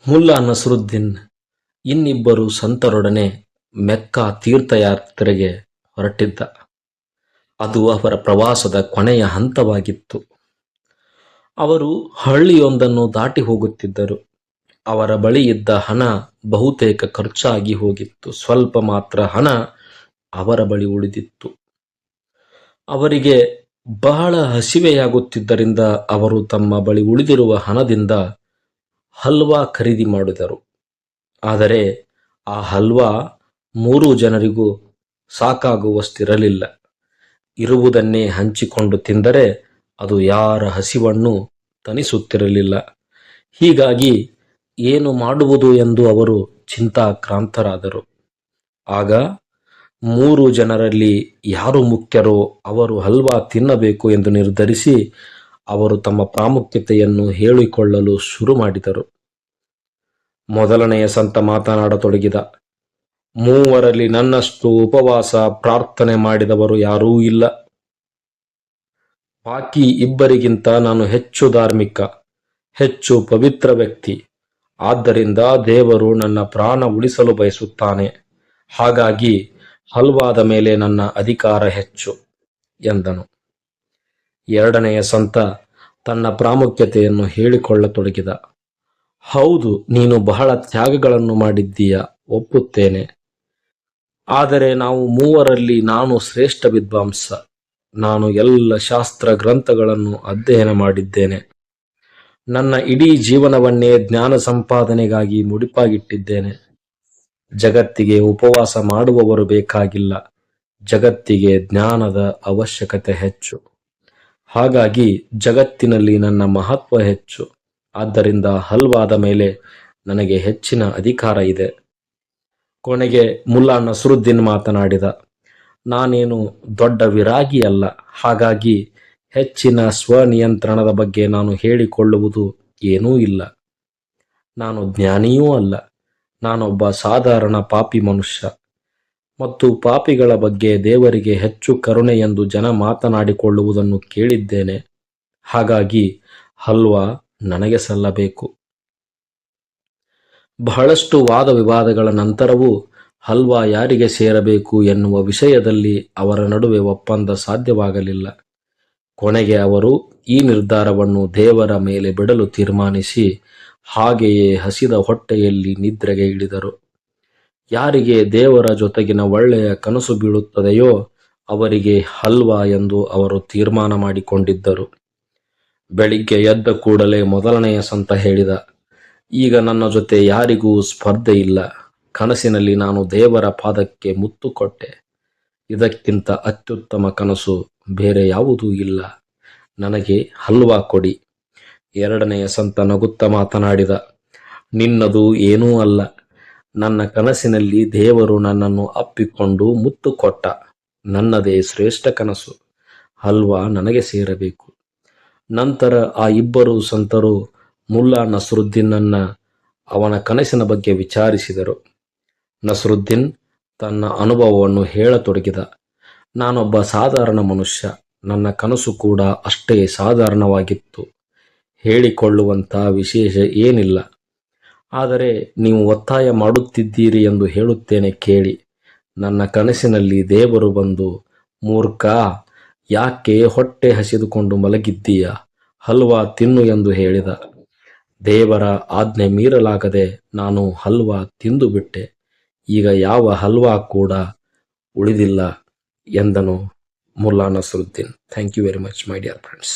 Mulla Nasruddin ಇನ್ನಿಬ್ಬರು ಸಂತರೊಡನೆ Mecca ತೀರ್ಥಯಾತ್ರೆಗೆ ಹೊರಟಿದ್ದ. ಅದು ಅವರ ಪ್ರವಾಸದ ಕೊನೆಯ ಹಂತವಾಗಿತ್ತು. ಅವರು ಹಳ್ಳಿಯೊಂದನ್ನು ದಾಟಿ ಹೋಗುತ್ತಿದ್ದರು. ಅವರ ಬಳಿ ಇದ್ದ ಹಣ ಬಹುತೇಕ ಖರ್ಚಾಗಿ ಹೋಗಿತ್ತು. ಸ್ವಲ್ಪ ಮಾತ್ರ ಹಣ ಅವರ ಬಳಿ ಉಳಿದಿತ್ತು. ಅವರಿಗೆ ಬಹಳ ಹಸಿವೆಯಾಗುತ್ತಿದ್ದರಿಂದ ಅವರು ತಮ್ಮ ಬಳಿ ಉಳಿದಿರುವ ಹಣದಿಂದ ಹಲ್ವಾ ಖರೀದಿ ಮಾಡಿದರು. ಆದರೆ ಆ ಹಲ್ವಾ 3 ಜನರಿಗೂ ಸಾಕಾಗುವಷ್ಟಿರಲಿಲ್ಲ. ಇರುವುದನ್ನೇ ಹಂಚಿಕೊಂಡು ತಿಂದರೆ ಅದು ಯಾರ ಹಸಿವನ್ನು ತಣಿಸುತ್ತಿರಲಿಲ್ಲ. ಹೀಗಾಗಿ ಏನು ಮಾಡುವುದು ಎಂದು ಅವರು ಚಿಂತಾಕ್ರಾಂತರಾದರು. ಆಗ 3 ಜನರಲ್ಲಿ ಯಾರು ಮುಖ್ಯರೋ ಅವರು ಹಲ್ವಾ ತಿನ್ನಬೇಕು ಎಂದು ನಿರ್ಧರಿಸಿ ಅವರು ತಮ್ಮ ಪ್ರಾಮುಖ್ಯತೆಯನ್ನು ಹೇಳಿಕೊಳ್ಳಲು ಶುರು ಮಾಡಿದರು. ಮೊದಲನೆಯ ಸಂತ ಮಾತನಾಡತೊಡಗಿದ. ಮೂವರಲ್ಲಿ ನನ್ನಷ್ಟು ಉಪವಾಸ ಪ್ರಾರ್ಥನೆ ಮಾಡಿದವರು ಯಾರೂ ಇಲ್ಲ. ಬಾಕಿ ಇಬ್ಬರಿಗಿಂತ ನಾನು ಹೆಚ್ಚು ಧಾರ್ಮಿಕ, ಹೆಚ್ಚು ಪವಿತ್ರ ವ್ಯಕ್ತಿ. ಆದ್ದರಿಂದ ದೇವರು ನನ್ನ ಪ್ರಾಣ ಉಳಿಸಲು ಬಯಸುತ್ತಾನೆ. ಹಾಗಾಗಿ ಹಲ್ವಾದ ಮೇಲೆ ನನ್ನ ಅಧಿಕಾರ ಹೆಚ್ಚು ಎಂದನು. ಎರಡನೆಯ ಸಂತ ತನ್ನ ಪ್ರಾಮುಖ್ಯತೆಯನ್ನು ಹೇಳಿಕೊಳ್ಳತೊಡಗಿದ. ಹೌದು, ನೀನು ಬಹಳ ತ್ಯಾಗಗಳನ್ನು ಮಾಡಿದ್ದೀಯ, ಒಪ್ಪುತ್ತೇನೆ. ಆದರೆ ನಾವು ಮೂವರಲ್ಲಿ ನಾನು ಶ್ರೇಷ್ಠ ವಿದ್ವಾಂಸ. ನಾನು ಎಲ್ಲ ಶಾಸ್ತ್ರ ಗ್ರಂಥಗಳನ್ನು ಅಧ್ಯಯನ ಮಾಡಿದ್ದೇನೆ. ನನ್ನ ಇಡೀ ಜೀವನವನ್ನೇ ಜ್ಞಾನ ಸಂಪಾದನೆಗಾಗಿ ಮುಡಿಪಾಗಿಟ್ಟಿದ್ದೇನೆ. ಜಗತ್ತಿಗೆ ಉಪವಾಸ ಮಾಡುವವರು ಬೇಕಾಗಿಲ್ಲ, ಜಗತ್ತಿಗೆ ಜ್ಞಾನದ ಅವಶ್ಯಕತೆ ಹೆಚ್ಚು. ಹಾಗಾಗಿ ಜಗತ್ತಿನಲ್ಲಿ ನನ್ನ ಮಹತ್ವ ಹೆಚ್ಚು. ಆದ್ದರಿಂದ ಹಲ್ವಾದ ಮೇಲೆ ನನಗೆ ಹೆಚ್ಚಿನ ಅಧಿಕಾರ ಇದೆ. ಕೊನೆಗೆ ಮುಲ್ಲಾ ನಸರುದ್ದೀನ್ ಮಾತನಾಡಿದ. ನಾನೇನು ದೊಡ್ಡ ವಿರಾಗಿ ಅಲ್ಲ. ಹಾಗಾಗಿ ಹೆಚ್ಚಿನ ಸ್ವನಿಯಂತ್ರಣದ ಬಗ್ಗೆ ನಾನು ಹೇಳಿಕೊಳ್ಳುವುದು ಏನೂ ಇಲ್ಲ. ನಾನು ಜ್ಞಾನಿಯೂ ಅಲ್ಲ. ನಾನೊಬ್ಬ ಸಾಧಾರಣ ಪಾಪಿ ಮನುಷ್ಯ. ಮತ್ತು ಪಾಪಿಗಳ ಬಗ್ಗೆ ದೇವರಿಗೆ ಹೆಚ್ಚು ಕರುಣೆ ಎಂದು ಜನ ಮಾತನಾಡಿಕೊಳ್ಳುವುದನ್ನು ಕೇಳಿದ್ದೇನೆ. ಹಾಗಾಗಿ ಹಲ್ವಾ ನನಗೆ ಸಲ್ಲಬೇಕು. ಬಹಳಷ್ಟು ವಾದ ವಿವಾದಗಳ ನಂತರವೂ ಹಲ್ವಾ ಯಾರಿಗೆ ಸೇರಬೇಕು ಎನ್ನುವ ವಿಷಯದಲ್ಲಿ ಅವರ ನಡುವೆ ಒಪ್ಪಂದ ಸಾಧ್ಯವಾಗಲಿಲ್ಲ. ಕೊನೆಗೆ ಅವರು ಈ ನಿರ್ಧಾರವನ್ನು ದೇವರ ಮೇಲೆ ಬಿಡಲು ತೀರ್ಮಾನಿಸಿ ಹಾಗೆಯೇ ಹಸಿದ ಹೊಟ್ಟೆಯಲ್ಲಿ ನಿದ್ರೆಗೆ ಇಳಿದರು. ಯಾರಿಗೆ ದೇವರ ಜೊತೆಗಿನ ಒಳ್ಳೆಯ ಕನಸು ಬೀಳುತ್ತದೆಯೋ ಅವರಿಗೆ ಹಲ್ವಾ ಎಂದು ಅವರು ತೀರ್ಮಾನ ಮಾಡಿಕೊಂಡಿದ್ದರು. ಬೆಳಿಗ್ಗೆ ಎದ್ದ ಕೂಡಲೇ ಮೊದಲನೆಯ ಸಂತ ಹೇಳಿದ. ಈಗ ನನ್ನ ಜೊತೆ ಯಾರಿಗೂ ಸ್ಪರ್ಧೆ ಇಲ್ಲ. ಕನಸಿನಲ್ಲಿ ನಾನು ದೇವರ ಪಾದಕ್ಕೆ ಮುತ್ತು ಕೊಟ್ಟೆ. ಇದಕ್ಕಿಂತ ಅತ್ಯುತ್ತಮ ಕನಸು ಬೇರೆ ಯಾವುದೂ ಇಲ್ಲ. ನನಗೆ ಹಲ್ವಾ ಕೊಡಿ. ಎರಡನೆಯ ಸಂತ ನಗುತ್ತಾ ಮಾತನಾಡಿದ. ನಿನ್ನದು ಏನೂ ಅಲ್ಲ. ನನ್ನ ಕನಸಿನಲ್ಲಿ ದೇವರು ನನ್ನನ್ನು ಅಪ್ಪಿಕೊಂಡು ಮುತ್ತು ಕೊಟ್ಟ. ನನ್ನದೇ ಶ್ರೇಷ್ಠ ಕನಸು. ಹಲ್ವಾ ನನಗೆ ಸೇರಬೇಕು. ನಂತರ ಆ ಇಬ್ಬರು ಸಂತರು ಮುಲ್ಲಾ ನಸರುದ್ದೀನನ್ನ ಅವನ ಕನಸಿನ ಬಗ್ಗೆ ವಿಚಾರಿಸಿದರು. ನಸರುದ್ದೀನ್ ತನ್ನ ಅನುಭವವನ್ನು ಹೇಳತೊಡಗಿದ. ನಾನೊಬ್ಬ ಸಾಧಾರಣ ಮನುಷ್ಯ. ನನ್ನ ಕನಸು ಕೂಡ ಅಷ್ಟೇ ಸಾಧಾರಣವಾಗಿತ್ತು. ಹೇಳಿಕೊಳ್ಳುವಂಥ ವಿಶೇಷ ಏನಿಲ್ಲ. ಆದರೆ ನೀವು ಒತ್ತಾಯ ಮಾಡುತ್ತಿದ್ದೀರಿ ಎಂದು ಹೇಳುತ್ತೇನೆ ಕೇಳಿ. ನನ್ನ ಕನಸಿನಲ್ಲಿ ದೇವರು ಬಂದು, ಮೂರ್ಖ, ಯಾಕೆ ಹೊಟ್ಟೆ ಹಸಿದುಕೊಂಡು ಮಲಗಿದ್ದೀಯ? ಹಲ್ವಾ ತಿನ್ನು ಎಂದು ಹೇಳಿದ. ದೇವರ ಆಜ್ಞೆ ಮೀರಲಾಗದೆ ನಾನು ಹಲ್ವಾ ತಿಂದು ಬಿಟ್ಟೆ. ಈಗ ಯಾವ ಹಲ್ವಾ ಕೂಡ ಉಳಿದಿಲ್ಲ ಎಂದನು Mulla Nasruddin. Thank you very much my dear friends.